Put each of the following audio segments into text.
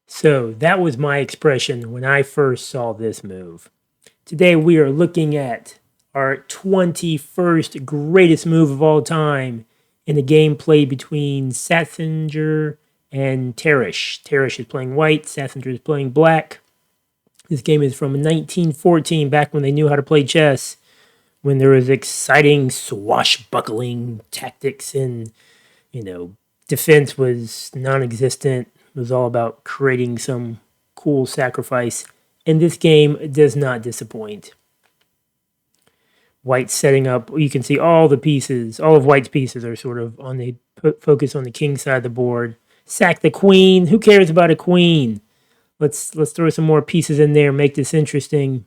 So that was my expression when I first saw this move. Today we are looking at our 21st greatest move of all time in a game played between Satzinger and Tarrasch. Tarrasch is playing white, Satzinger is playing black. This game is from 1914, back when they knew how to play chess, when there was exciting swashbuckling tactics and, you know, defense was non-existent. It was all about creating some cool sacrifice. And this game does not disappoint. White setting up, you can see all the pieces, all of White's pieces are sort of on the focus on the king side of the board. Sack the queen. Who cares about a queen? Let's throw some more pieces in there, make this interesting.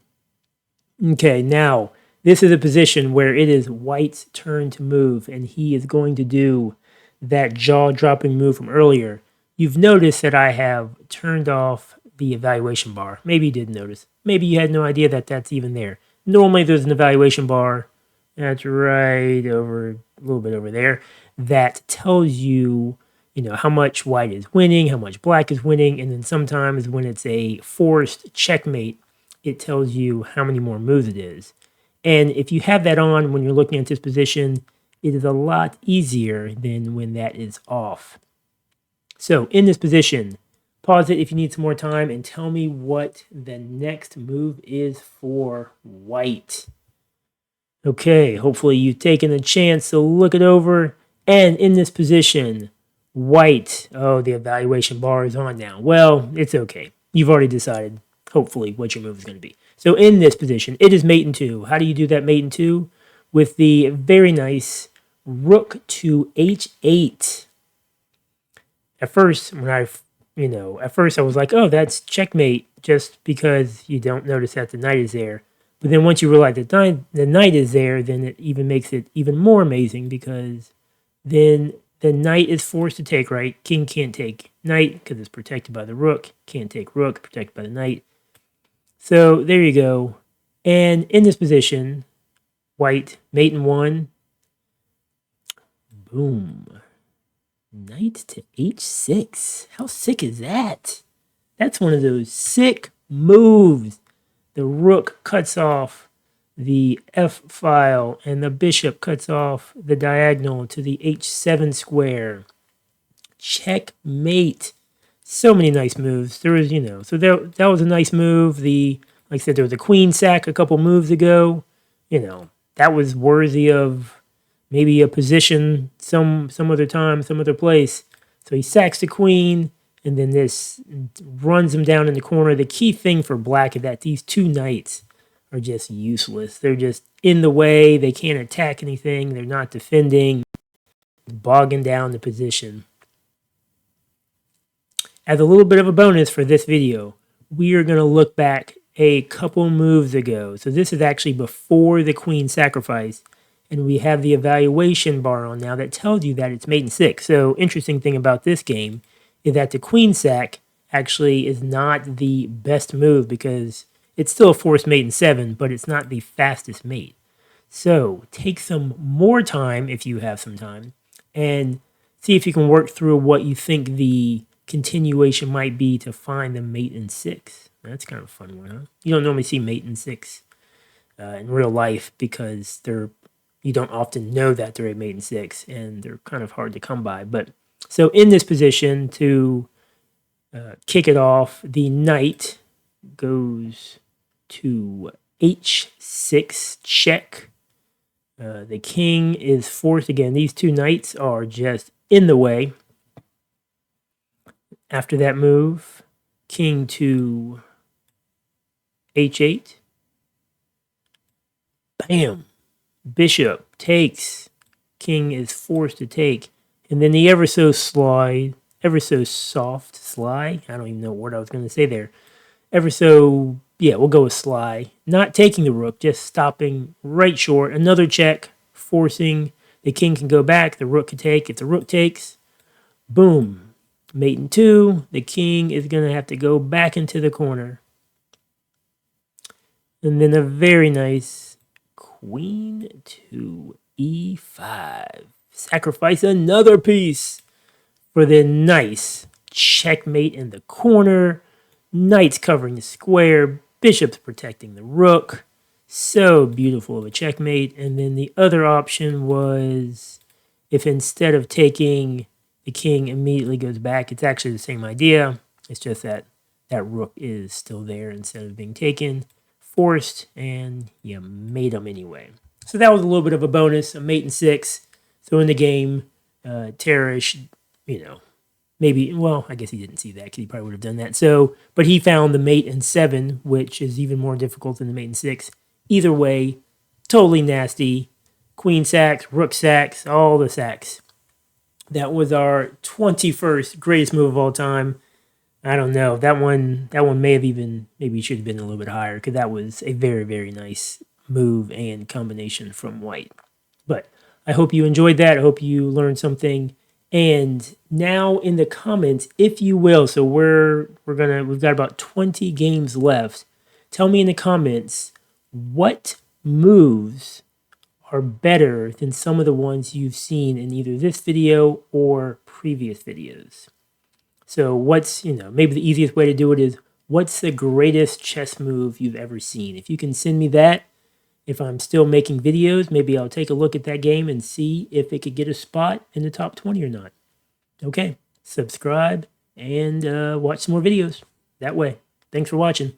Okay, now this is a position where it is White's turn to move, and he is going to do that jaw-dropping move from earlier. You've noticed that I have turned off the evaluation bar. Maybe you did notice. Maybe you had no idea that that's even there. Normally there's an evaluation bar. That's right over, a little bit over there. That tells you, how much white is winning, how much black is winning, and then sometimes when it's a forced checkmate, it tells you how many more moves it is. And if you have that on when you're looking at this position, it is a lot easier than when that is off. So in this position, pause it if you need some more time and tell me what the next move is for white. Okay, hopefully you've taken a chance to look it over. And in this position, white, oh, the evaluation bar is on now. Well, it's okay. You've already decided, hopefully, what your move is going to be. So in this position, it is mate in two. How do you do that mate in two? With the very nice rook to h8. At first, at first I was like, oh, that's checkmate, just because you don't notice that the knight is there. But then once you realize that the knight is there, then it even makes it even more amazing, because then the knight is forced to take, right? King can't take knight because it's protected by the rook. Can't take rook, protected by the knight. So there you go. And in this position, white, mate in one. Boom. Knight to h6. How sick is that? That's one of those sick moves. The rook cuts off the f file, and the bishop cuts off the diagonal to the h7 square. Checkmate. So many nice moves. There was, so that was a nice move. Like I said, there was a queen sack a couple moves ago. That was worthy of maybe a position some other time, some other place. So he sacks the queen, and then this runs him down in the corner. The key thing for black is that these two knights are just useless. They're just in the way. They can't attack anything. They're not defending, bogging down the position. As a little bit of a bonus for this video, we are going to look back a couple moves ago. So this is actually before the queen sacrifice, and we have the evaluation bar on now that tells you that it's mate in 6. So interesting thing about this game is that the queen sack actually is not the best move, because it's still a forced mate in 7, but it's not the fastest mate. So take some more time if you have some time, and see if you can work through what you think the continuation might be to find the mate in 6. That's kind of a fun one, huh? You don't normally see mate in 6 in real life, because you don't often know that they're a mate in 6, and they're kind of hard to come by. But so in this position, to kick it off, the knight goes to h6 check. The king is forced again. These two knights are just in the way. After that move, king to h8. Bam! Bishop takes. King is forced to take. And then the ever so soft sly. I don't even know what I was going to say there. We'll go with sly. Not taking the rook, just stopping right short. Another check, forcing. The king can go back. The rook can take. If the rook takes, boom. Mate in 2. The king is going to have to go back into the corner. And then a very nice queen to e5. Sacrifice another piece for the nice checkmate in the corner, knights covering the square, bishops protecting the rook. So beautiful of a checkmate. And then the other option was if instead of taking, the king immediately goes back, it's actually the same idea. It's just that that rook is still there instead of being taken, forced, and you made them anyway. So that was a little bit of a bonus, a mate in 6. So in the game, Tarrasch, maybe, well, I guess he didn't see that because he probably would have done that. So, but he found the mate in 7, which is even more difficult than the mate in 6. Either way, totally nasty. Queen sacks, rook sacks, all the sacks. That was our 21st greatest move of all time. I don't know. That one may have even, maybe should have been a little bit higher because that was a very, very nice move and combination from white. But I hope you enjoyed that. I hope you learned something. And now in the comments, if you will, so we've got about 20 games left. Tell me in the comments what moves are better than some of the ones you've seen in either this video or previous videos. So what's, maybe the easiest way to do it is, what's the greatest chess move you've ever seen? If you can send me that, if I'm still making videos, maybe I'll take a look at that game and see if it could get a spot in the top 20 or not. Okay, subscribe and watch some more videos that way. Thanks for watching.